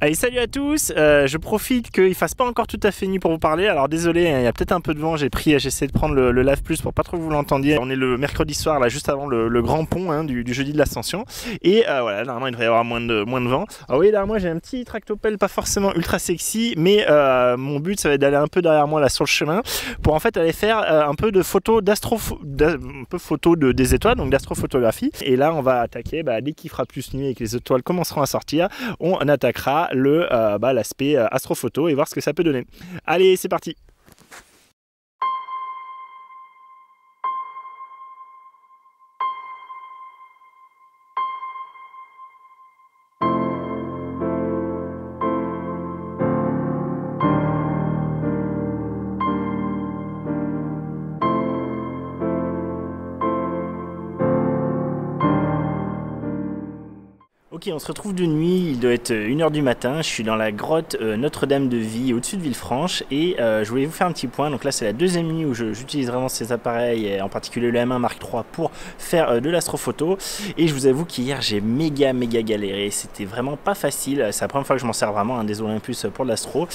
Allez, salut à tous, je profite qu'il fasse pas encore tout à fait nuit pour vous parler, alors désolé, hein, il y a peut-être un peu de vent, j'ai essayé de prendre le Lave Plus pour pas trop que vous l'entendiez. On est le mercredi soir, là, juste avant le grand pont hein, du jeudi de l'Ascension, et voilà, normalement il devrait y avoir moins de vent. Alors oui, derrière moi j'ai un petit tractopelle pas forcément ultra sexy, mais mon but ça va être d'aller un peu derrière moi là sur le chemin, pour en fait aller faire un peu de photos des étoiles, donc d'astrophotographie, et là on va attaquer, dès qu'il fera plus nuit et que les étoiles commenceront à sortir, on attaquera l'aspect astrophoto et voir ce que ça peut donner. Allez, c'est parti! Ok, on se retrouve de nuit, il doit être 1h du matin, je suis dans la grotte Notre-Dame de Vie au-dessus de Villefranche et je voulais vous faire un petit point. Donc là c'est la deuxième nuit où j'utilise vraiment ces appareils, et en particulier le M1 Mark III pour faire de l'astrophoto, et je vous avoue qu'hier j'ai méga galéré, c'était vraiment pas facile. C'est la première fois que je m'en sers vraiment des Olympus pour de l'astro.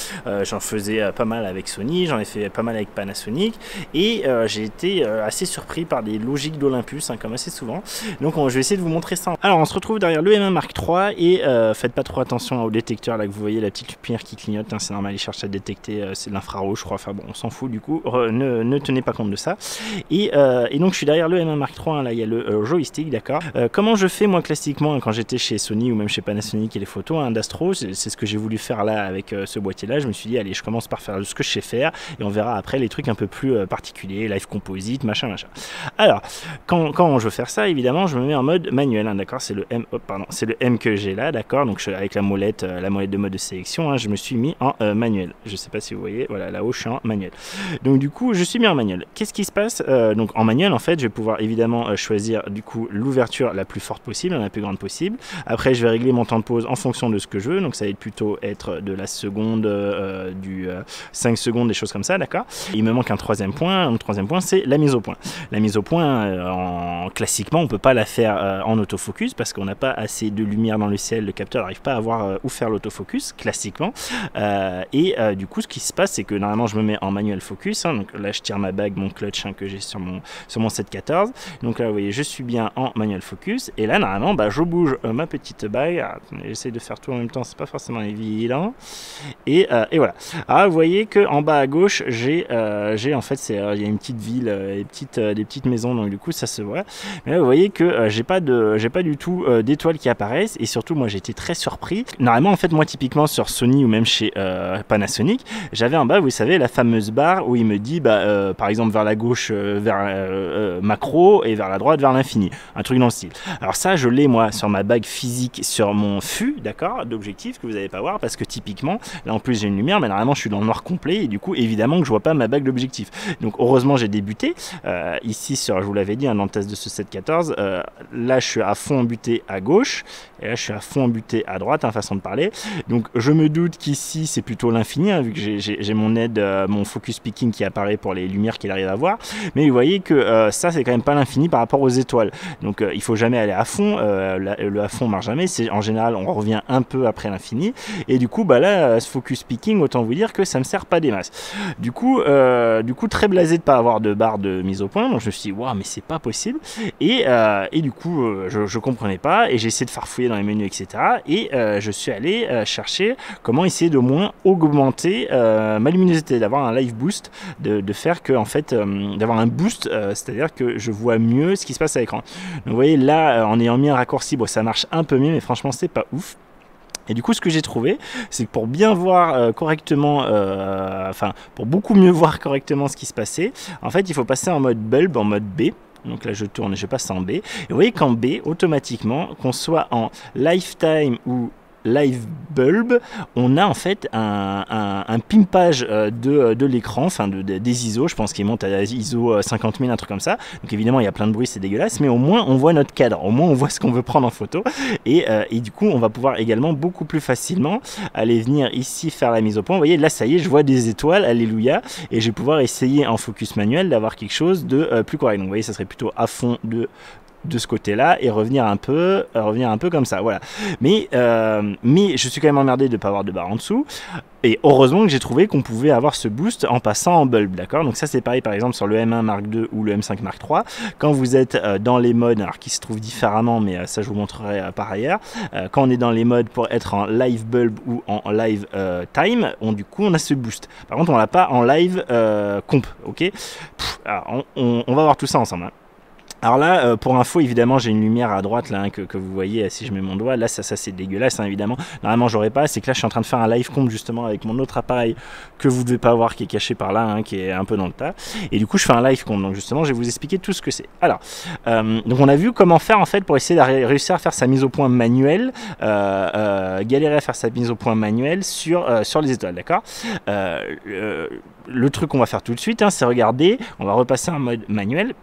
J'en faisais pas mal avec Sony, j'en ai fait pas mal avec Panasonic, et j'ai été assez surpris par des logiques d'Olympus comme assez souvent. Donc je vais essayer de vous montrer ça. Alors on se retrouve derrière le M1 Mark III et faites pas trop attention au détecteur là que vous voyez, la petite lumière qui clignote, c'est normal, il cherche à détecter, c'est de l'infrarouge je crois, enfin bon on s'en fout du coup, ne tenez pas compte de ça. Et donc je suis derrière le M1 Mark III, là il y a le joystick, d'accord. Comment je fais moi classiquement quand j'étais chez Sony ou même chez Panasonic et les photos d'astro, c'est ce que j'ai voulu faire là avec ce boîtier là. Je me suis dit allez, je commence par faire ce que je sais faire et on verra après les trucs un peu plus particuliers, live composite, machin. Alors quand je veux faire ça, évidemment je me mets en mode manuel, d'accord, c'est le M que j'ai là, d'accord, donc avec la molette de mode de sélection, je me suis mis en manuel. Je sais pas si vous voyez, voilà, là-haut je suis en manuel. Donc du coup je suis mis en manuel. Qu'est-ce qui se passe? Donc en manuel en fait je vais pouvoir évidemment choisir du coup l'ouverture la plus forte possible, la plus grande possible. Après je vais régler mon temps de pause en fonction de ce que je veux, donc ça va plutôt être de la seconde, du 5 secondes, des choses comme ça, d'accord. Il me manque un troisième point, c'est la mise au point. La mise au point, classiquement on peut pas la faire en autofocus parce qu'on n'a pas assez de lumière dans le ciel, le capteur n'arrive pas à voir où faire l'autofocus classiquement, du coup ce qui se passe c'est que normalement je me mets en manuel focus, donc là je tire ma bague, mon clutch que j'ai sur mon 714, donc là vous voyez je suis bien en manuel focus, et là normalement je bouge ma petite bague. J'essaie de faire tout en même temps, c'est pas forcément évident, et voilà. Alors vous voyez que en bas à gauche j'ai en fait il y a une petite ville, des petites maisons, donc du coup ça se voit, mais là vous voyez que j'ai pas du tout d'étoiles qui apparaissent, et surtout moi j'ai été très surpris. Normalement en fait moi typiquement sur Sony ou même chez Panasonic, j'avais en bas vous savez la fameuse barre où il me dit par exemple vers la gauche vers macro et vers la droite vers l'infini, un truc dans le style. Alors ça je l'ai moi sur ma bague physique sur mon fût, d'accord, d'objectif que vous n'allez pas voir parce que typiquement là en plus j'ai une lumière, mais normalement je suis dans le noir complet et du coup évidemment que je vois pas ma bague d'objectif. Donc heureusement j'ai débuté ici sur, je vous l'avais dit, dans le test de ce 714, là je suis à fond buté à gauche et là je suis à fond buté à droite, façon de parler. Donc je me doute qu'ici c'est plutôt l'infini, vu que j'ai mon aide, mon focus picking qui apparaît pour les lumières qu'il arrive à voir, mais vous voyez que ça c'est quand même pas l'infini par rapport aux étoiles, donc il faut jamais aller à fond, le à fond marche jamais, c'est en général on revient un peu après l'infini, et du coup là ce focus picking, autant vous dire que ça me sert pas des masses. Du coup très blasé de pas avoir de barre de mise au point, donc je me suis dit waouh mais c'est pas possible, et du coup je comprenais pas, et j'ai essayé de farfouiller dans les menus etc, et je suis allé chercher comment essayer de moins augmenter ma luminosité, d'avoir un live boost, de faire que en fait d'avoir un boost, c'est-à-dire que je vois mieux ce qui se passe à l'écran. Donc vous voyez là en ayant mis un raccourci, ça marche un peu mieux, mais franchement c'est pas ouf. Et du coup ce que j'ai trouvé, c'est que pour bien voir correctement, pour beaucoup mieux voir correctement ce qui se passait, en fait il faut passer en mode bulb, en mode B. Donc là je tourne et je passe en B, et vous voyez qu'en B automatiquement, qu'on soit en lifetime ou live bulb, on a en fait un pimpage de l'écran, des ISO, je pense qu'il monte à ISO 50 000, un truc comme ça, donc évidemment il y a plein de bruit, c'est dégueulasse, mais au moins on voit notre cadre, au moins on voit ce qu'on veut prendre en photo, et du coup on va pouvoir également beaucoup plus facilement aller venir ici faire la mise au point. Vous voyez là ça y est, je vois des étoiles, alléluia, et je vais pouvoir essayer en focus manuel d'avoir quelque chose de plus correct. Donc vous voyez ça serait plutôt à fond de de ce côté-là et revenir un peu comme ça, voilà. Mais je suis quand même emmerdé de ne pas avoir de barre en dessous. Et heureusement que j'ai trouvé qu'on pouvait avoir ce boost en passant en bulb, d'accord. Donc ça c'est pareil par exemple sur le M1 Mark II ou le M5 Mark III. Quand vous êtes dans les modes, alors qui se trouvent différemment, mais ça je vous montrerai par ailleurs. Quand on est dans les modes pour être en live bulb ou en live time, du coup on a ce boost. Par contre on l'a pas en live comp, ok. Alors, on va voir tout ça ensemble. Hein. Alors là, pour info, évidemment, j'ai une lumière à droite là que vous voyez si je mets mon doigt. Là, ça c'est dégueulasse, hein, évidemment. Normalement, j'aurais pas. C'est que là, je suis en train de faire un live comp justement avec mon autre appareil que vous devez pas voir, qui est caché par là, hein, qui est un peu dans le tas. Et du coup, je fais un live comp. Donc justement, je vais vous expliquer tout ce que c'est. Alors, donc on a vu comment faire en fait pour essayer de réussir à faire sa mise au point manuelle, galérer à faire sa mise au point manuelle sur les étoiles, d'accord. Le truc qu'on va faire tout de suite, hein, c'est regarder. On va repasser en mode manuel.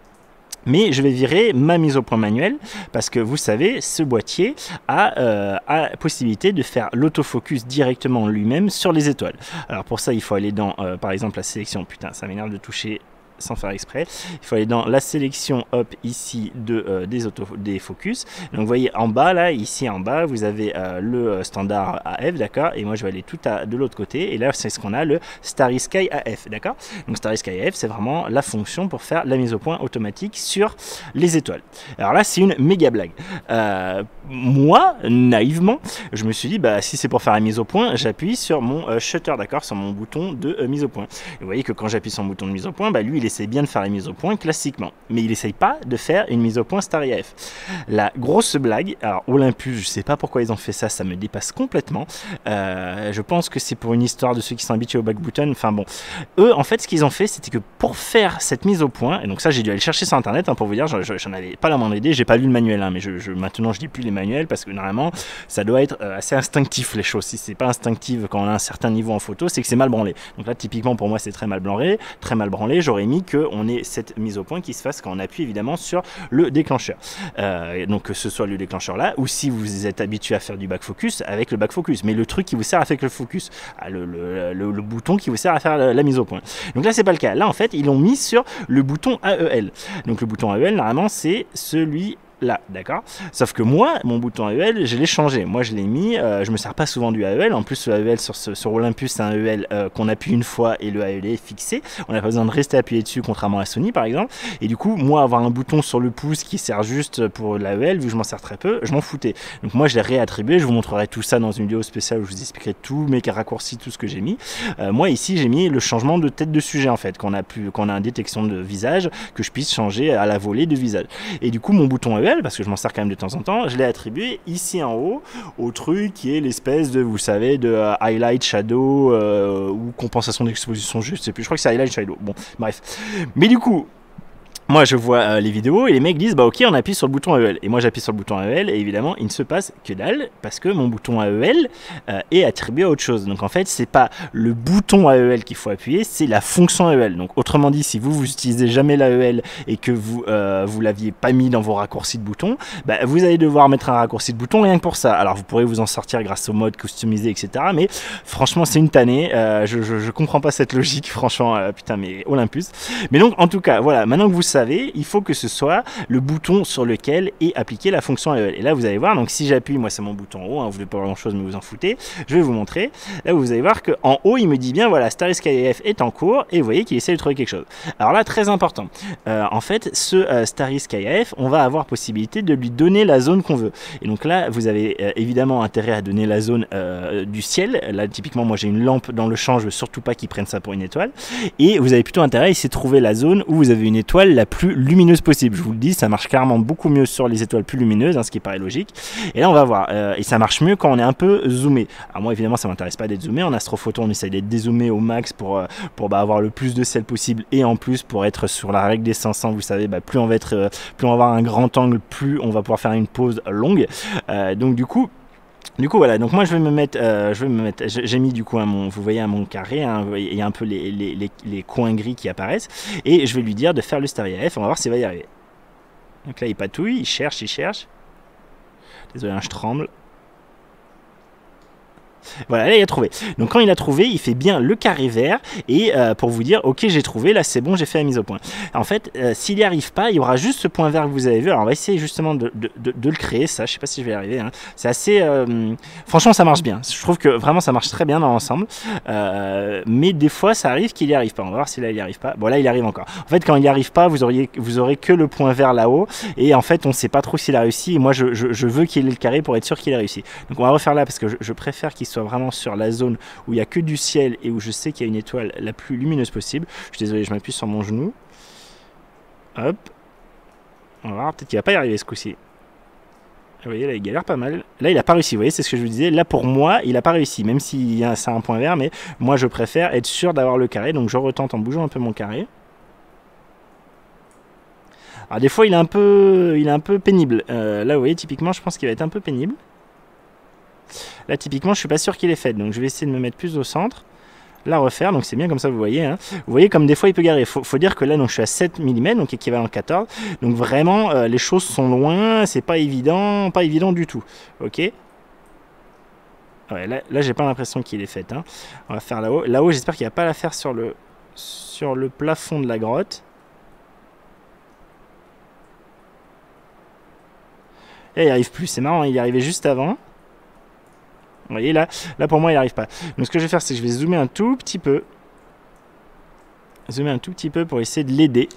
Mais je vais virer ma mise au point manuelle parce que vous savez, ce boîtier a la possibilité de faire l'autofocus directement lui-même sur les étoiles. Alors pour ça, il faut aller dans, par exemple, la sélection. Putain, ça m'énerve de toucher sans faire exprès. Il faut aller dans la sélection, hop, ici des focus. Donc vous voyez en bas là, ici en bas, vous avez le standard AF, d'accord. Et moi je vais aller tout de l'autre côté. Et là c'est ce qu'on a, le Starry Sky AF, d'accord. Donc Starry Sky AF, c'est vraiment la fonction pour faire la mise au point automatique sur les étoiles. Alors là c'est une méga blague. Moi, naïvement, je me suis dit, bah si c'est pour faire la mise au point, j'appuie sur mon shutter, d'accord, sur mon bouton de mise au point. Et vous voyez que quand j'appuie sur mon bouton de mise au point, bah lui il essaie bien de faire la mise au point classiquement, mais il essaye pas de faire une mise au point Starry AF. La grosse blague, alors Olympus, je sais pas pourquoi ils ont fait ça, ça me dépasse complètement. Je pense que c'est pour une histoire de ceux qui sont habitués au back button. Enfin bon, eux en fait ce qu'ils ont fait, c'était que pour faire cette mise au point, et donc ça j'ai dû aller chercher sur internet, hein, pour vous dire, j'en avais pas la moindre idée, j'ai pas lu le manuel, hein, mais maintenant je lis plus les manuels parce que normalement ça doit être assez instinctif les choses. Si c'est pas instinctif quand on a un certain niveau en photo, c'est que c'est mal branlé. Donc là typiquement pour moi c'est très mal branlé, j'aurais mis qu'on ait cette mise au point qui se fasse quand on appuie évidemment sur le déclencheur. Donc que ce soit le déclencheur là, ou si vous êtes habitué à faire du back focus, avec le back focus. Mais le truc qui vous sert à faire le focus, le bouton qui vous sert à faire la mise au point. Donc là c'est pas le cas. Là en fait ils l'ont mis sur le bouton AEL. Donc le bouton AEL normalement c'est celui là, d'accord. Sauf que moi, mon bouton AEL, je l'ai changé. Moi, je l'ai mis. Je me sers pas souvent du AEL. En plus, le AEL sur Olympus, c'est un AEL qu'on appuie une fois et le AEL est fixé. On n'a pas besoin de rester appuyé dessus, contrairement à Sony, par exemple. Et du coup, moi, avoir un bouton sur le pouce qui sert juste pour l'AEL, vu que je m'en sers très peu, je m'en foutais. Donc moi, je l'ai réattribué. Je vous montrerai tout ça dans une vidéo spéciale où je vous expliquerai tous mes raccourcis, tout ce que j'ai mis. Moi, ici, j'ai mis le changement de tête de sujet, en fait, quand on a une détection de visage, que je puisse changer à la volée de visage. Et du coup, mon bouton AEL, parce que je m'en sers quand même de temps en temps, je l'ai attribué ici en haut au truc qui est l'espèce de, vous savez, de highlight shadow ou compensation d'exposition, je sais plus, je crois que c'est highlight shadow, bon bref. Mais du coup, moi je vois les vidéos et les mecs disent bah ok on appuie sur le bouton AEL et moi j'appuie sur le bouton AEL et évidemment il ne se passe que dalle parce que mon bouton AEL est attribué à autre chose. Donc en fait c'est pas le bouton AEL qu'il faut appuyer, c'est la fonction AEL. Donc autrement dit, si vous utilisez jamais l'AEL et que vous l'aviez pas mis dans vos raccourcis de bouton, bah, vous allez devoir mettre un raccourci de bouton rien que pour ça. Alors vous pourrez vous en sortir grâce au mode customisé etc, mais franchement c'est une tannée. Je comprends pas cette logique franchement, putain mais Olympus. Mais donc en tout cas voilà, maintenant que vous savez, il faut que ce soit le bouton sur lequel est appliquée la fonction AEL. Et là, vous allez voir, donc si j'appuie, moi c'est mon bouton en haut, hein, vous ne voulez pas grand chose, mais vous en foutez. Je vais vous montrer. Là, vous allez voir qu'en haut, il me dit bien, voilà, Starry Sky AF est en cours, et vous voyez qu'il essaie de trouver quelque chose. Alors là, très important. En fait, ce Starry Sky AF, on va avoir possibilité de lui donner la zone qu'on veut. Et donc là, vous avez évidemment intérêt à donner la zone du ciel. Là, typiquement, moi j'ai une lampe dans le champ, je veux surtout pas qu'ils prennent ça pour une étoile. Et vous avez plutôt intérêt à essayer de trouver la zone où vous avez une étoile la plus lumineuse possible. Je vous le dis, ça marche clairement beaucoup mieux sur les étoiles plus lumineuses, hein, ce qui paraît logique. Et là, on va voir. Et ça marche mieux quand on est un peu zoomé. Alors moi, évidemment, ça m'intéresse pas d'être zoomé. En astrophoto, on essaye d'être dézoomé au max pour avoir le plus de ciel possible et en plus pour être sur la règle des 500. Vous savez, plus on va avoir un grand angle, plus on va pouvoir faire une pause longue. Donc du coup voilà, donc moi je vais me mettre, j'ai mis du coup vous voyez à mon carré, hein, il y a un peu les coins gris qui apparaissent, et je vais lui dire de faire le Starry AF, on va voir s'il va y arriver. Donc là il patouille, il cherche, désolé hein, je tremble. Voilà, là il a trouvé. Donc quand il a trouvé, il fait bien le carré vert et pour vous dire, ok j'ai trouvé, là c'est bon, j'ai fait la mise au point. En fait, s'il n'y arrive pas, il y aura juste ce point vert que vous avez vu. Alors on va essayer justement de le créer, ça, je sais pas si je vais y arriver. Hein. C'est assez... franchement ça marche bien. Je trouve que vraiment ça marche très bien dans l'ensemble. Mais des fois ça arrive qu'il n'y arrive pas. On va voir si là il n'y arrive pas. Bon là il arrive encore. En fait quand il n'y arrive pas, vous aurez que le point vert là-haut. Et en fait on ne sait pas trop s'il a réussi. Et moi je veux qu'il ait le carré pour être sûr qu'il a réussi. Donc on va refaire là parce que je préfère qu'il soit vraiment sur la zone où il n'y a que du ciel et où je sais qu'il y a une étoile la plus lumineuse possible. Je suis désolé, je m'appuie sur mon genou. Hop. On va voir, peut-être qu'il va pas y arriver ce coup-ci. Vous voyez, là il galère pas mal. Là il a pas réussi, vous voyez, c'est ce que je vous disais. Là pour moi, il a pas réussi, même si c'est un point vert, mais moi je préfère être sûr d'avoir le carré. Donc je retente en bougeant un peu mon carré. Alors des fois il est un peu pénible. Là vous voyez, typiquement je pense qu'il va être un peu pénible. Là typiquement je suis pas sûr qu'il est fait, donc je vais essayer de me mettre plus au centre, la refaire, donc c'est bien comme ça vous voyez. Hein. Vous voyez comme des fois il peut galérer, faut dire que là donc, je suis à 7 mm, donc équivalent 14, donc vraiment les choses sont loin, c'est pas évident du tout, ok. Ouais, là j'ai pas l'impression qu'il est fait. Hein. On va faire là-haut, j'espère qu'il va pas la faire sur le plafond de la grotte. Et il n'y arrive plus, c'est marrant, il y arrivait juste avant. Vous voyez, là pour moi, il n'arrive pas. Donc, ce que je vais faire, c'est que je vais zoomer un tout petit peu. Zoomer un tout petit peu pour essayer de l'aider.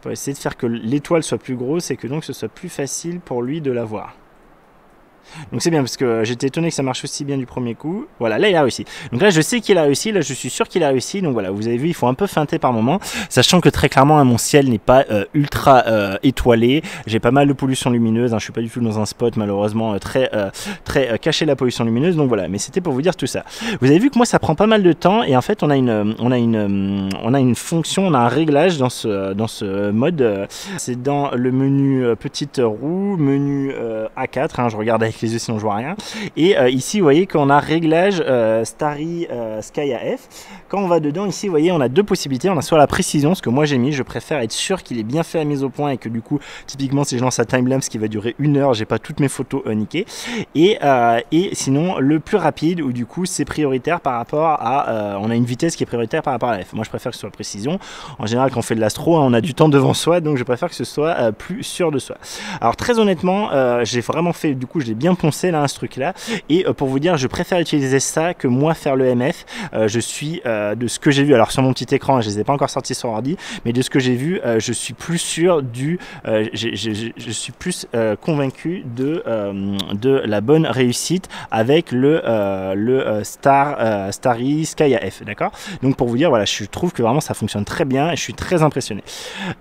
Pour essayer de faire que l'étoile soit plus grosse et que donc ce soit plus facile pour lui de la voir. Donc c'est bien parce que j'étais étonné que ça marche aussi bien du premier coup. Voilà, là il a réussi. Donc là je sais qu'il a réussi, là je suis sûr qu'il a réussi. Donc voilà, vous avez vu, il faut un peu feinter par moment, sachant que très clairement hein, mon ciel n'est pas ultra étoilé. J'ai pas mal de pollution lumineuse, hein, je suis pas du tout dans un spot malheureusement très caché la pollution lumineuse. Donc voilà, mais c'était pour vous dire tout ça. Vous avez vu que moi ça prend pas mal de temps et en fait on a une fonction, on a un réglage dans ce mode. C'est dans le menu petite roue, menu A4. Hein, je regarde avec les yeux sinon je vois rien. Et ici vous voyez qu'on a réglage Starry Sky AF. Quand on va dedans ici vous voyez on a deux possibilités. On a soit la précision, ce que moi j'ai mis, je préfère être sûr qu'il est bien fait la mise au point et que du coup typiquement si je lance un timelapse qui va durer 1 heure, j'ai pas toutes mes photos niquées. Et sinon le plus rapide où du coup c'est prioritaire par rapport à on a une vitesse qui est prioritaire par rapport à la F. Moi je préfère que ce soit la précision. En général quand on fait de l'astro hein, on a du temps devant soi, donc je préfère que ce soit plus sûr de soi. Alors très honnêtement j'ai vraiment fait, du coup je l'ai bien poncé là ce truc là, et pour vous dire je préfère utiliser ça que moi faire le MF. Je suis de ce que j'ai vu, alors sur mon petit écran je les ai pas encore sortis sur ordi, mais de ce que j'ai vu je suis plus sûr du je suis plus convaincu de la bonne réussite avec le Starry Sky AF, d'accord. Donc pour vous dire voilà, je trouve que vraiment ça fonctionne très bien et je suis très impressionné.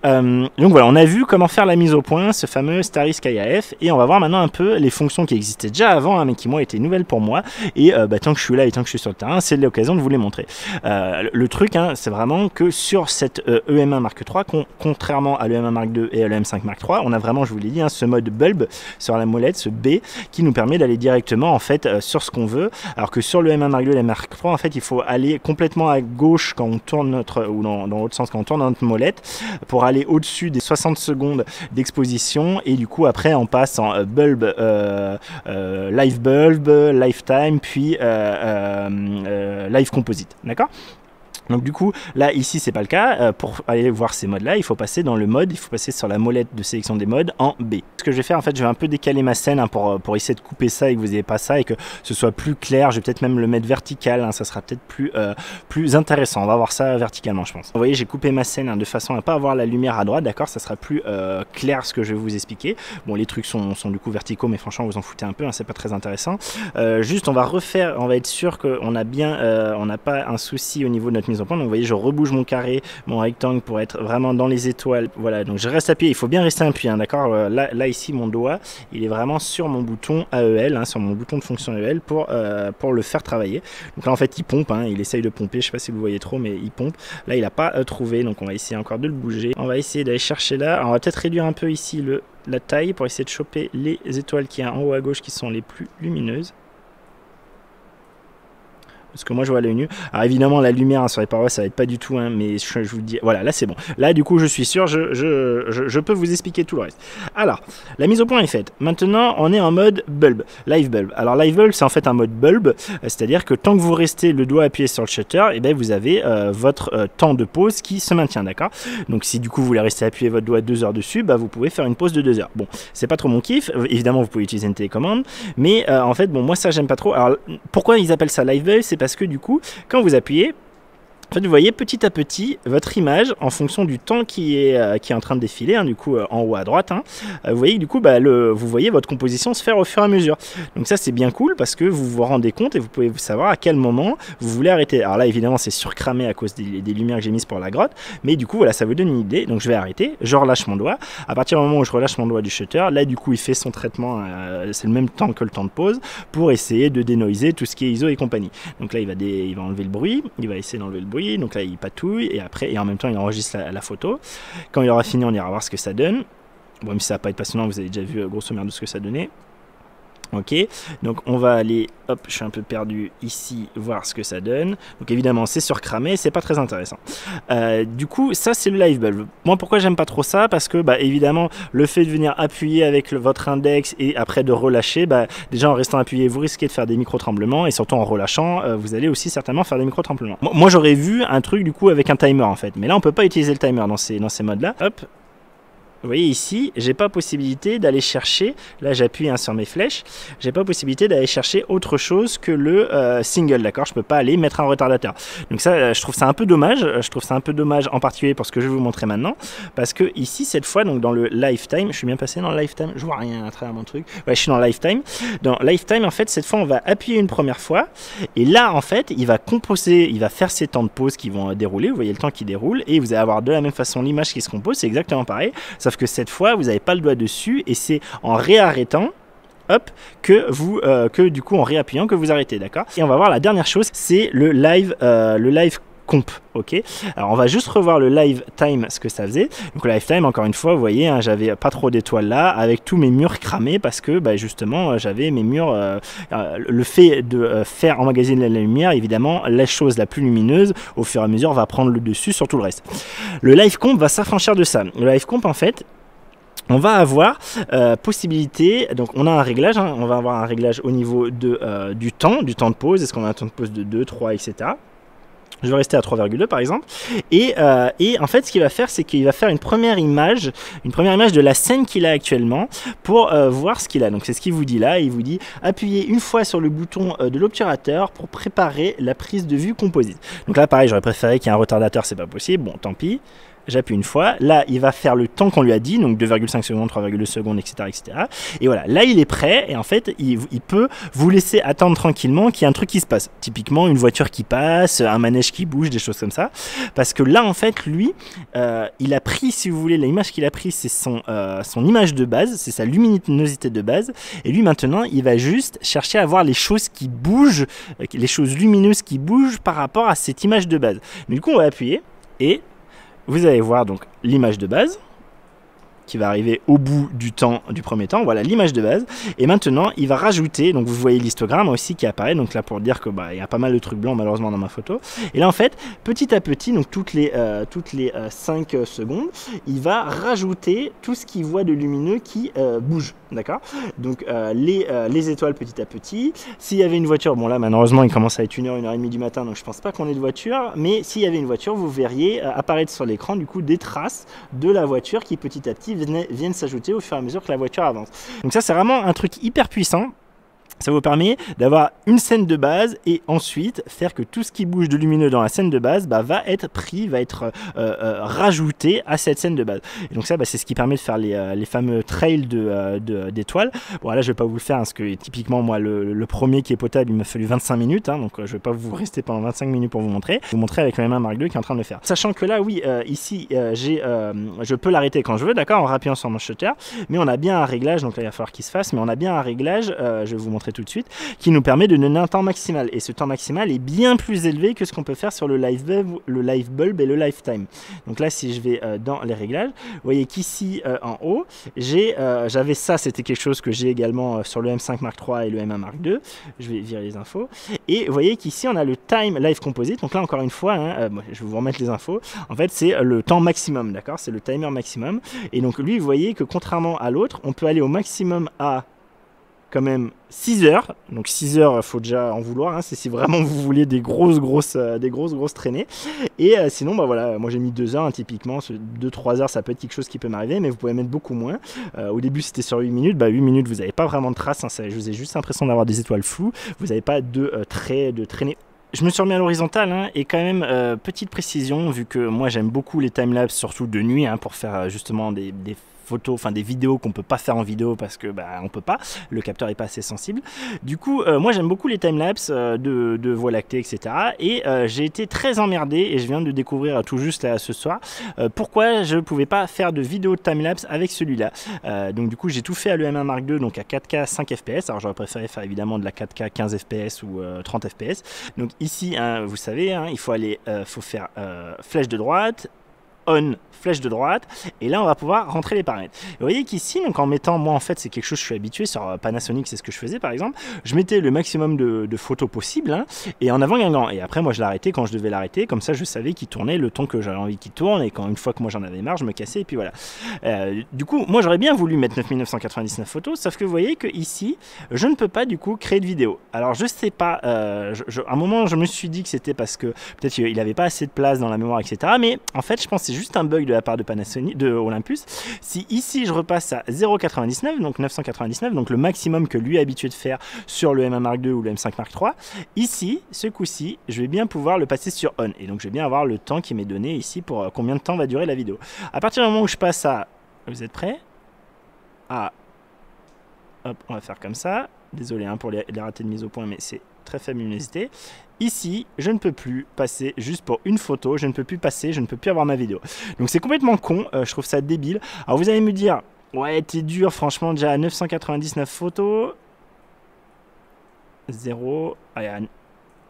Donc voilà, on a vu comment faire la mise au point, ce fameux Starry Sky AF, et on va voir maintenant un peu les fonctions qui existaient déjà avant hein, mais qui m'ont été nouvelles pour moi, et tant que je suis là et tant que je suis sur le terrain, c'est l'occasion de vous les montrer. Le truc hein, c'est vraiment que sur cette EM1 Mark III, contrairement à l'EM1 Mark II et à l'EM5 Mark III, on a vraiment, je vous l'ai dit, hein, ce mode bulb sur la molette, ce B, qui nous permet d'aller directement en fait sur ce qu'on veut, alors que sur le M1 Mark II et le Mark III, en fait il faut aller complètement à gauche quand on tourne notre, ou dans l'autre sens quand on tourne notre molette, pour aller au-dessus des 60 secondes d'exposition, et du coup après on passe en bulb, live bulb, lifetime, puis live composite, d'accord. Donc du coup là ici c'est pas le cas, pour aller voir ces modes là il faut passer dans le mode, il faut passer sur la molette de sélection des modes en B. Ce que je vais faire en fait, je vais un peu décaler ma scène hein, pour essayer de couper ça et que vous n'ayez pas ça et que ce soit plus clair. Je vais peut-être même le mettre vertical, hein, ça sera peut-être plus intéressant. On va voir ça verticalement je pense. Vous voyez j'ai coupé ma scène hein, de façon à pas avoir la lumière à droite, d'accord, ça sera plus clair ce que je vais vous expliquer. Bon les trucs sont du coup verticaux mais franchement vous en foutez un peu, hein, c'est pas très intéressant. Juste on va refaire, on va être sûr qu'on a bien, on n'a pas un souci au niveau de notre mise au point. Donc vous voyez je rebouge mon carré, mon rectangle pour être vraiment dans les étoiles. Voilà, donc je reste appuyé, il faut bien rester appuyé hein, d'accord. Là ici mon doigt il est vraiment sur mon bouton AEL hein, sur mon bouton de fonction AEL pour le faire travailler. Donc là en fait il pompe hein, il essaye de pomper, je sais pas si vous voyez trop mais il pompe. Là il n'a pas trouvé, donc on va essayer encore de le bouger. On va essayer d'aller chercher là. Alors, on va peut-être réduire un peu ici la taille pour essayer de choper les étoiles qu'il y a en haut à gauche qui sont les plus lumineuses. Parce que moi je vois à l'œil nu. Alors évidemment la lumière sur les parois ça va être pas du tout, hein, mais je vous dis, voilà, là c'est bon. Là du coup je suis sûr, je peux vous expliquer tout le reste. Alors, la mise au point est faite. Maintenant on est en mode bulb, live bulb. Alors live bulb c'est en fait un mode bulb, c'est-à-dire que tant que vous restez le doigt appuyé sur le shutter, et ben vous avez votre temps de pause qui se maintient, d'accord. Donc si du coup vous voulez rester appuyé votre doigt 2 heures dessus, bah, vous pouvez faire une pause de 2 heures. Bon, c'est pas trop mon kiff, évidemment vous pouvez utiliser une télécommande, mais en fait bon moi ça j'aime pas trop. Alors pourquoi ils appellent ça live bulb? C'est parce que du coup, quand vous appuyez, en fait, vous voyez petit à petit votre image en fonction du temps qui est en train de défiler, hein, du coup en haut à droite. Hein, vous voyez du coup, bah, vous voyez votre composition se faire au fur et à mesure. Donc ça c'est bien cool parce que vous vous rendez compte et vous pouvez savoir à quel moment vous voulez arrêter. Alors là évidemment c'est surcramé à cause des lumières que j'ai mises pour la grotte, mais du coup voilà ça vous donne une idée. Donc je vais arrêter, je relâche mon doigt. À partir du moment où je relâche mon doigt du shutter, là du coup il fait son traitement, c'est le même temps que le temps de pause pour essayer de dénoiser tout ce qui est ISO et compagnie. Donc là il va enlever le bruit, il va essayer d'enlever le bruit. Donc là il patouille et en même temps il enregistre la photo. Quand il aura fini on ira voir ce que ça donne. Bon, même si ça va pas être passionnant, vous avez déjà vu grosso modo ce que ça donnait. Ok, donc on va aller, hop, je suis un peu perdu ici, voir ce que ça donne. Donc évidemment c'est surcramé, c'est pas très intéressant. Du coup ça c'est le live bulb. Moi pourquoi j'aime pas trop ça? Parce que bah, évidemment le fait de venir appuyer avec votre index et après de relâcher, bah, déjà en restant appuyé vous risquez de faire des micro tremblements et surtout en relâchant vous allez aussi certainement faire des micro tremblements. Moi j'aurais vu un truc du coup avec un timer en fait, mais là on peut pas utiliser le timer dans ces modes là. Hop. Vous voyez ici, j'ai pas possibilité d'aller chercher, là j'appuie sur mes flèches, j'ai pas possibilité d'aller chercher autre chose que le single, d'accord. Je peux pas aller mettre un retardateur. Donc ça, je trouve ça un peu dommage, en particulier pour ce que je vais vous montrer maintenant, parce que ici, cette fois, donc dans le lifetime, je suis bien passé dans le lifetime, je vois rien à travers mon truc, ouais je suis dans lifetime. Dans lifetime, en fait, cette fois, on va appuyer une première fois, et là, en fait, il va composer, il va faire ces temps de pause qui vont dérouler, vous voyez le temps qui déroule, et vous allez avoir de la même façon l'image qui se compose, c'est exactement pareil, sauf que cette fois vous n'avez pas le doigt dessus et c'est en réarrêtant hop que du coup en réappuyant que vous arrêtez, d'accord. Et on va voir la dernière chose, c'est le live comp. Ok, alors on va juste revoir le live time, ce que ça faisait. Donc le live time, encore une fois, vous voyez, hein, j'avais pas trop d'étoiles là, avec tous mes murs cramés parce que bah, justement j'avais mes murs. Le fait de faire emmagasiner la lumière, évidemment, la chose la plus lumineuse, au fur et à mesure, va prendre le dessus sur tout le reste. Le live comp va s'affranchir de ça. Le live comp, en fait, on va avoir possibilité, donc on a un réglage, hein, on va avoir un réglage au niveau du temps de pause. Est-ce qu'on a un temps de pause de 2, 3, etc. Je vais rester à 3,2 par exemple. Et en fait, ce qu'il va faire, c'est qu'il va faire une première image de la scène qu'il a actuellement pour voir ce qu'il a. Donc c'est ce qu'il vous dit là. Il vous dit appuyez une fois sur le bouton de l'obturateur pour préparer la prise de vue composite. Donc là, pareil, j'aurais préféré qu'il y ait un retardateur, c'est pas possible. Bon, tant pis. J'appuie une fois, là il va faire le temps qu'on lui a dit, donc 2,5 secondes, 3,2 secondes, etc., etc. Et voilà, là il est prêt et en fait il peut vous laisser attendre tranquillement qu'il y ait un truc qui se passe. Typiquement une voiture qui passe, un manège qui bouge, des choses comme ça. Parce que là en fait lui, il a pris, si vous voulez, l'image qu'il a prise c'est son image de base, c'est sa luminosité de base. Et lui maintenant il va juste chercher à voir les choses qui bougent, les choses lumineuses qui bougent par rapport à cette image de base. Mais du coup on va appuyer et vous allez voir donc l'image de base qui va arriver au bout du premier temps, voilà l'image de base. Et maintenant il va rajouter, donc vous voyez l'histogramme aussi qui apparaît, donc là pour dire que bah il y a pas mal de trucs blancs malheureusement dans ma photo. Et là en fait petit à petit, donc toutes les 5 secondes, il va rajouter tout ce qu'il voit de lumineux qui bouge, d'accord. Donc les étoiles petit à petit. S'il y avait une voiture, bon là malheureusement il commence à être 1h, 1h30 du matin, donc je pense pas qu'on ait de voiture, mais s'il y avait une voiture, vous verriez apparaître sur l'écran du coup des traces de la voiture qui petit à petit viennent s'ajouter au fur et à mesure que la voiture avance. Donc ça c'est vraiment un truc hyper puissant. Ça vous permet d'avoir une scène de base et ensuite faire que tout ce qui bouge de lumineux dans la scène de base bah, va être pris, va être rajouté à cette scène de base. Et donc ça bah, c'est ce qui permet de faire les fameux trails d'étoiles. Bon là je vais pas vous le faire hein, parce que typiquement moi le premier qui est potable il m'a fallu 25 minutes hein, donc je vais pas vous rester pendant 25 minutes pour vous montrer. Je vais vous montrer avec le M1 Mark II qui est en train de le faire. Sachant que là oui ici je peux l'arrêter quand je veux, d'accord, en rappuyant sur mon shutter, mais on a bien un réglage, donc là il va falloir qu'il se fasse, mais on a bien un réglage, je vais vous montrer montrer tout de suite, qui nous permet de donner un temps maximal. Et ce temps maximal est bien plus élevé que ce qu'on peut faire sur le live bulb et le lifetime. Donc là, si je vais dans les réglages, vous voyez qu'ici en haut, j'avais ça, c'était quelque chose que j'ai également sur le M5 Mark III et le M1 Mark II. Je vais virer les infos. Et vous voyez qu'ici, on a le Time Live Composite. Donc là, encore une fois, hein, je vais vous remettre les infos. En fait, c'est le temps maximum, d'accord? C'est le timer maximum. Et donc lui, vous voyez que contrairement à l'autre, on peut aller au maximum à quand même 6 heures. Donc 6 heures, il faut déjà en vouloir, hein, c'est si vraiment vous voulez des grosses traînées. Et sinon, bah voilà, moi j'ai mis 2 heures, hein, typiquement, 2-3 heures, ça peut être quelque chose qui peut m'arriver, mais vous pouvez mettre beaucoup moins. Au début, c'était sur 8 minutes. Bah 8 minutes, vous n'avez pas vraiment de traces, hein, je vous ai juste l'impression d'avoir des étoiles floues. Vous n'avez pas de traînées. Je me suis remis à l'horizontale, hein, et quand même, petite précision, vu que moi j'aime beaucoup les timelapses, surtout de nuit, hein, pour faire justement des photos, enfin des vidéos qu'on peut pas faire en vidéo parce que bah, on peut pas, le capteur est pas assez sensible. Du coup, moi j'aime beaucoup les timelapses de Voie lactée, etc. Et j'ai été très emmerdé, et je viens de découvrir tout juste là, ce soir, pourquoi je pouvais pas faire de vidéo de timelapse avec celui-là. Donc du coup, j'ai tout fait à le M1 Mark II, donc à 4K 5 fps. Alors j'aurais préféré faire évidemment de la 4K 15 fps ou 30 fps. Donc ici, hein, vous savez, hein, il faut aller, faut faire flèche de droite, on, flèche de droite, et là on va pouvoir rentrer les paramètres. Et vous voyez qu'ici, donc en mettant, moi en fait c'est quelque chose que je suis habitué sur Panasonic, c'est ce que je faisais par exemple, je mettais le maximum de photos possible, hein, et en avant Guingamp, et après moi je l'arrêtais quand je devais l'arrêter, comme ça je savais qu'il tournait le temps que j'avais envie qu'il tourne, et quand une fois que moi j'en avais marre, je me cassais, et puis voilà. Du coup, moi j'aurais bien voulu mettre 9999 photos, sauf que vous voyez que ici, je ne peux pas du coup créer de vidéo. Alors je sais pas, à un moment je me suis dit que c'était parce que peut-être qu'il n'avait pas assez de place dans la mémoire, etc. Mais en fait je pense que c'est juste un bug de la part de Panasonic, de Olympus. Si ici je repasse à 0,99, donc 999, donc le maximum que lui est habitué de faire sur le M1 Mark II ou le M5 Mark III, ici, ce coup-ci, je vais bien pouvoir le passer sur on. Et donc je vais bien avoir le temps qui m'est donné ici pour combien de temps va durer la vidéo. À partir du moment où je passe à... Vous êtes prêts? Hop, on va faire comme ça. Désolé hein, pour les ratés de mise au point, mais c'est très faible luminosité. Ici, je ne peux plus passer juste pour une photo, je ne peux plus avoir ma vidéo. Donc c'est complètement con, je trouve ça débile. Alors vous allez me dire, ouais t'es dur, franchement déjà à 999 photos. 0, allez, à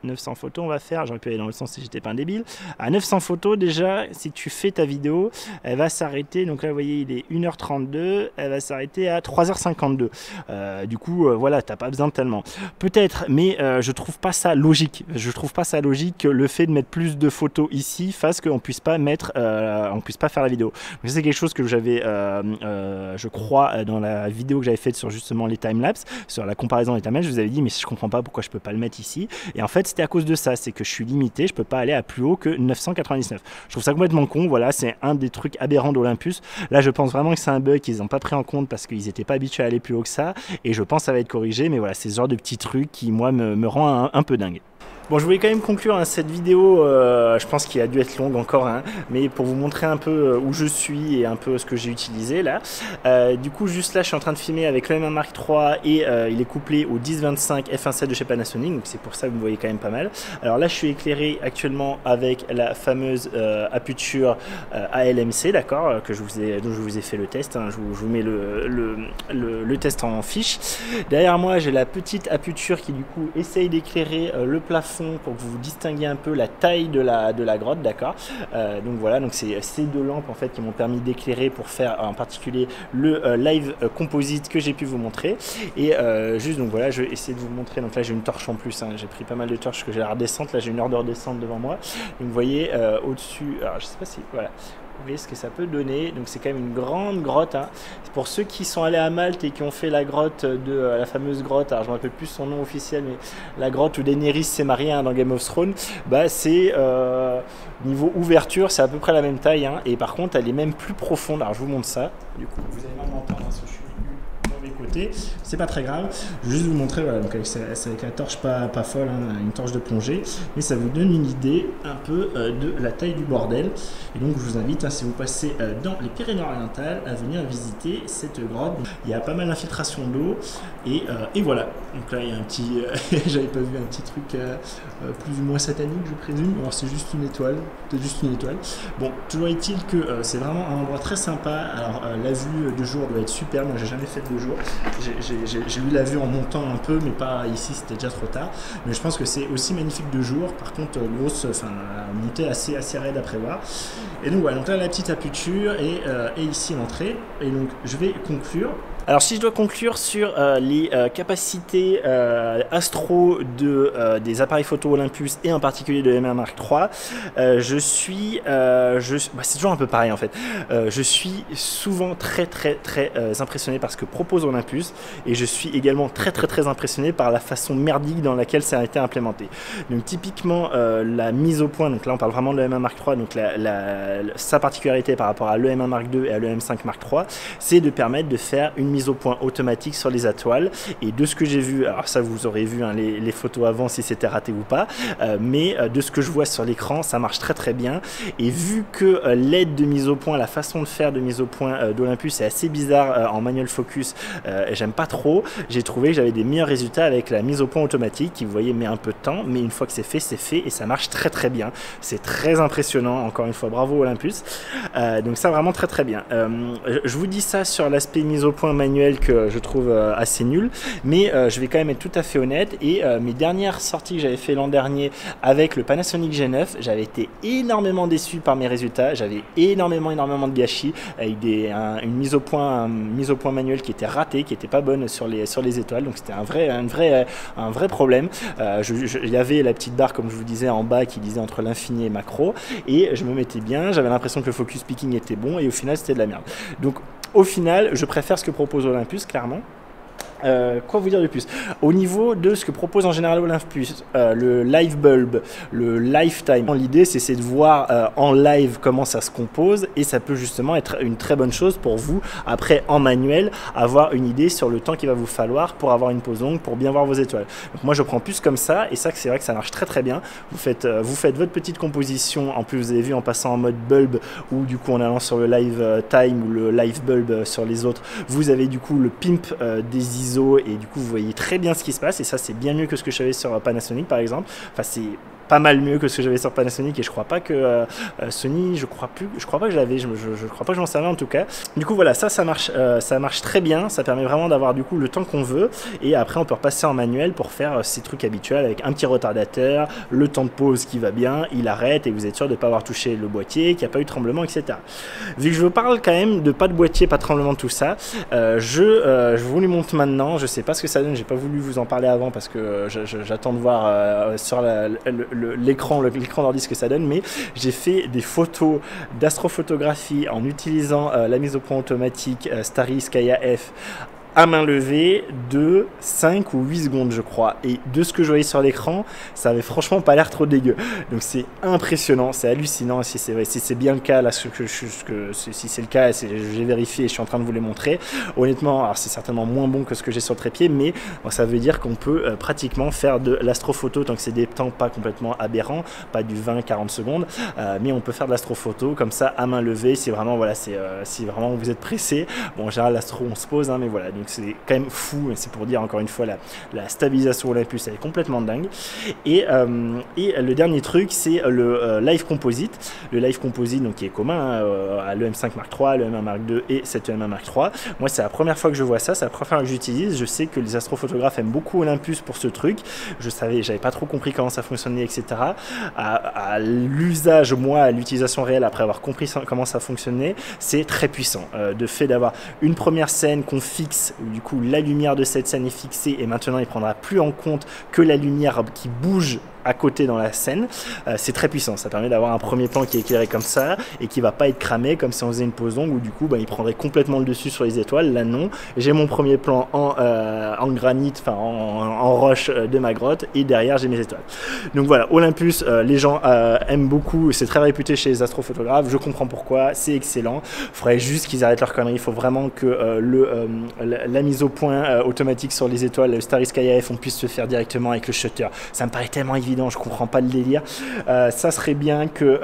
900 photos on va faire, j'aurais pu aller dans le sens si j'étais pas un débile. À 900 photos déjà, si tu fais ta vidéo, elle va s'arrêter, donc là vous voyez il est 1h32, elle va s'arrêter à 3h52. Du coup voilà, t'as pas besoin de tellement. Peut-être, mais je trouve pas ça logique. Je trouve pas ça logique que le fait de mettre plus de photos ici fasse qu'on puisse pas mettre, on puisse pas faire la vidéo. C'est quelque chose que j'avais, je crois, dans la vidéo que j'avais faite sur justement les timelapses, sur la comparaison des timelapses, je vous avais dit mais je comprends pas pourquoi je peux pas le mettre ici. Et en fait c'était à cause de ça, c'est que je suis limité, je peux pas aller à plus haut que 999. Je trouve ça complètement con, voilà, c'est un des trucs aberrants d'Olympus. Là je pense vraiment que c'est un bug qu'ils n'ont pas pris en compte parce qu'ils n'étaient pas habitués à aller plus haut que ça, et je pense que ça va être corrigé, mais voilà, c'est ce genre de petits trucs qui moi me rend un peu dingue. Bon, je voulais quand même conclure hein, cette vidéo, je pense qu'il a dû être longue encore, hein, mais pour vous montrer un peu où je suis et un peu ce que j'ai utilisé là. Du coup, juste là, je suis en train de filmer avec le M1 Mark III et il est couplé au 10-25 f1.7 de chez Panasonic, donc c'est pour ça que vous me voyez quand même pas mal. Alors là, je suis éclairé actuellement avec la fameuse aputure ALMC, d'accord, dont je vous ai fait le test, hein, je vous mets le test en fiche. Derrière moi, j'ai la petite aputure qui du coup essaye d'éclairer le plafond pour que vous distinguiez un peu la taille de la grotte, d'accord. Donc voilà, donc c'est ces deux lampes en fait qui m'ont permis d'éclairer pour faire en particulier le live composite que j'ai pu vous montrer. Et juste donc voilà, je vais essayer de vous montrer. Donc là j'ai une torche en plus, hein. J'ai pris pas mal de torches que j'ai à la redescente. Là j'ai une heure de redescente devant moi. Donc vous voyez au-dessus, alors je sais pas si voilà. Vous voyez ce que ça peut donner, donc c'est quand même une grande grotte, hein. Pour ceux qui sont allés à Malte et qui ont fait la grotte de la fameuse grotte, alors je ne me rappelle plus son nom officiel, mais la grotte où Daenerys s'est mariée hein, dans Game of Thrones, bah c'est niveau ouverture, c'est à peu près la même taille, hein, et par contre elle est même plus profonde. Alors je vous montre ça, du coup vous allez même m'entendre, hein, si je suis côté, c'est pas très grave. Je vais juste vous montrer, voilà, donc c'est avec la torche pas folle, hein, une torche de plongée, mais ça vous donne une idée un peu de la taille du bordel. Et donc je vous invite, hein, si vous passez dans les Pyrénées-Orientales, à venir visiter cette grotte. Il y a pas mal d'infiltration d'eau et voilà. Donc là il y a un petit, j'avais pas vu un petit truc plus ou moins satanique, je présume. Alors c'est juste une étoile, peut-être juste une étoile. Bon, toujours est-il que c'est vraiment un endroit très sympa. Alors la vue de jour doit être super. Moi j'ai jamais fait de jour. j'ai eu la vue en montant un peu, mais pas ici, c'était déjà trop tard. Mais je pense que c'est aussi magnifique de jour. Par contre, montée assez raide à prévoir. Et donc voilà, donc là la petite aputure et ici l'entrée. Et donc je vais conclure. Alors si je dois conclure sur les capacités astro des appareils photo Olympus et en particulier de M1 Mark III, c'est toujours un peu pareil en fait. Je suis souvent très impressionné par ce que propose Olympus et je suis également très impressionné par la façon merdique dans laquelle ça a été implémenté. Donc typiquement la mise au point, donc là on parle vraiment de le M1 Mark III, donc sa particularité par rapport à le M1 Mark II et à le M5 Mark III, c'est de permettre de faire une mise au point automatique sur les étoiles. Et de ce que j'ai vu, alors ça vous aurez vu hein, les photos avant si c'était raté ou pas, mais de ce que je vois sur l'écran, ça marche très bien. Et vu que l'aide de mise au point, la façon de faire de mise au point d'Olympus est assez bizarre en manual focus, j'aime pas trop, j'ai trouvé que j'avais des meilleurs résultats avec la mise au point automatique qui, vous voyez, met un peu de temps, mais une fois que c'est fait et ça marche très bien. C'est très impressionnant, encore une fois, bravo Olympus. Donc ça vraiment très bien. Je vous dis ça sur l'aspect mise au point manuel que je trouve assez nul, mais je vais quand même être tout à fait honnête et mes dernières sorties que j'avais fait l'an dernier avec le Panasonic G9, j'avais été énormément déçu par mes résultats, j'avais énormément de gâchis avec une mise au point manuelle qui était ratée, qui était pas bonne sur les étoiles, donc c'était un vrai problème. Il y avait la petite barre comme je vous disais en bas qui disait entre l'infini et macro et je me mettais bien, j'avais l'impression que le focus picking était bon et au final c'était de la merde. Donc au final, je préfère ce que propose Olympus, clairement. Quoi vous dire de plus? Au niveau de ce que propose en général Olympus, le live bulb, le lifetime, l'idée c'est de voir en live comment ça se compose et ça peut justement être une très bonne chose pour vous après en manuel avoir une idée sur le temps qu'il va vous falloir pour avoir une pause longue, pour bien voir vos étoiles. Donc moi je prends plus comme ça et ça c'est vrai que ça marche très bien. Vous faites votre petite composition, en plus vous avez vu en passant en mode bulb ou du coup en allant sur le live time ou le live bulb sur les autres, vous avez du coup le pimp des ISO et du coup vous voyez très bien ce qui se passe et ça c'est bien mieux que ce que j'avais sur Panasonic par exemple. Enfin c'est pas mal mieux que ce que j'avais sur Panasonic et je crois pas que Sony, je crois pas que je l'avais, je crois pas que j'en savais en tout cas. Du coup voilà, ça marche très bien, ça permet vraiment d'avoir du coup le temps qu'on veut et après on peut repasser en manuel pour faire ces trucs habituels avec un petit retardateur, le temps de pause qui va bien, il arrête et vous êtes sûr de ne pas avoir touché le boîtier, qu'il n'y a pas eu de tremblement, etc. Vu que je vous parle quand même de pas de boîtier, pas de tremblement, tout ça, je vous les montre maintenant, je sais pas ce que ça donne, j'ai pas voulu vous en parler avant parce que j'attends de voir sur l'écran d'ordi ce que ça donne, mais j'ai fait des photos d'astrophotographie en utilisant la mise au point automatique Starry Skya F à main levée de 5 ou 8 secondes je crois, et de ce que je voyais sur l'écran ça avait franchement pas l'air trop dégueu, donc c'est impressionnant, c'est hallucinant. Si c'est bien le cas là, si c'est le cas, j'ai vérifié et je suis en train de vous les montrer, honnêtement alors c'est certainement moins bon que ce que j'ai sur le trépied, mais bon, ça veut dire qu'on peut pratiquement faire de l'astrophoto tant que c'est des temps pas complètement aberrants, pas du 20-40 secondes, mais on peut faire de l'astrophoto comme ça à main levée, si vraiment voilà, si vraiment vous êtes pressé. Bon en général l'astro on se pose mais voilà, donc c'est quand même fou, et c'est pour dire encore une fois la stabilisation Olympus elle est complètement dingue. Et le dernier truc c'est le Live Composite. Le Live Composite donc qui est commun à l'EM5 Mark III, le M1 Mark II et cette M1 Mark III. Moi c'est la première fois que je vois ça, c'est la première fois que j'utilise. Je sais que les astrophotographes aiment beaucoup Olympus pour ce truc. J'avais pas trop compris comment ça fonctionnait, etc. À l'usage, moi à l'utilisation réelle après avoir compris comment ça fonctionnait, c'est très puissant. De fait d'avoir une première scène qu'on fixe, où du coup la lumière de cette scène est fixée et maintenant il prendra plus en compte que la lumière qui bouge à côté dans la scène, c'est très puissant. Ça permet d'avoir un premier plan qui est éclairé comme ça et qui va pas être cramé comme si on faisait une pause longue où du coup il prendrait complètement le dessus sur les étoiles. Là non, j'ai mon premier plan en granit, enfin en roche de ma grotte et derrière j'ai mes étoiles. Donc voilà, Olympus, les gens aiment beaucoup, c'est très réputé chez les astrophotographes, je comprends pourquoi, c'est excellent. Il faudrait juste qu'ils arrêtent leur connerie, il faut vraiment que la mise au point automatique sur les étoiles, le Starry Skya F, on puisse se faire directement avec le shutter. Ça me paraît tellement évident évident, je comprends pas le délire. Ça serait bien que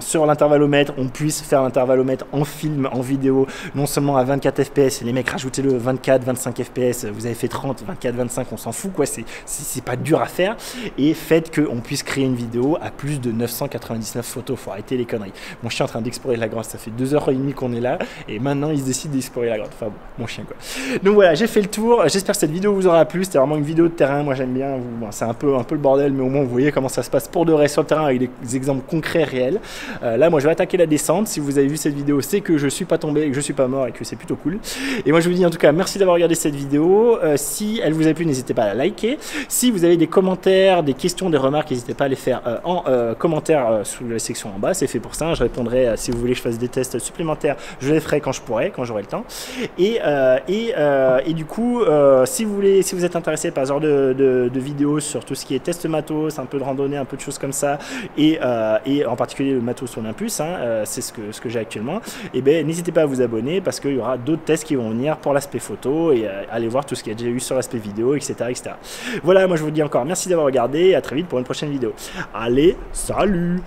sur l'intervallomètre, on puisse faire l'intervallomètre en film, en vidéo, non seulement à 24 fps, les mecs rajoutez-le 24, 25 fps, vous avez fait 30, 24, 25, on s'en fout quoi, c'est pas dur à faire, et faites qu'on puisse créer une vidéo à plus de 999 photos, faut arrêter les conneries. Mon chien est en train d'explorer la grotte, ça fait 2h30 qu'on est là, et maintenant il se décide d'explorer la grotte, enfin bon, mon chien quoi. Donc voilà, j'ai fait le tour, j'espère que cette vidéo vous aura plu, c'était vraiment une vidéo de terrain, moi j'aime bien, bon, c'est un peu le bordel, mais au moins vous voyez comment ça se passe pour de vrai sur le terrain avec des exemples concrets, réels. Là moi je vais attaquer la descente, si vous avez vu cette vidéo, c'est que je suis pas tombé, que je suis pas mort et que c'est plutôt cool. Et moi je vous dis en tout cas merci d'avoir regardé cette vidéo, si elle vous a plu n'hésitez pas à la liker, si vous avez des commentaires, des questions, des remarques, n'hésitez pas à les faire en commentaire sous la section en bas, c'est fait pour ça, je répondrai si vous voulez que je fasse des tests supplémentaires, je les ferai quand je pourrai, quand j'aurai le temps. Et du coup, si vous êtes intéressé par ce genre de vidéos sur tout ce qui est test matos, un peu de randonnée, un peu de choses comme ça, et en particulier le matos Olympus, c'est ce que j'ai actuellement, et ben n'hésitez pas à vous abonner parce qu'il y aura d'autres tests qui vont venir pour l'aspect photo et aller voir tout ce qu'il y a déjà eu sur l'aspect vidéo, etc., etc. Voilà, moi je vous dis encore merci d'avoir regardé et à très vite pour une prochaine vidéo. Allez, salut!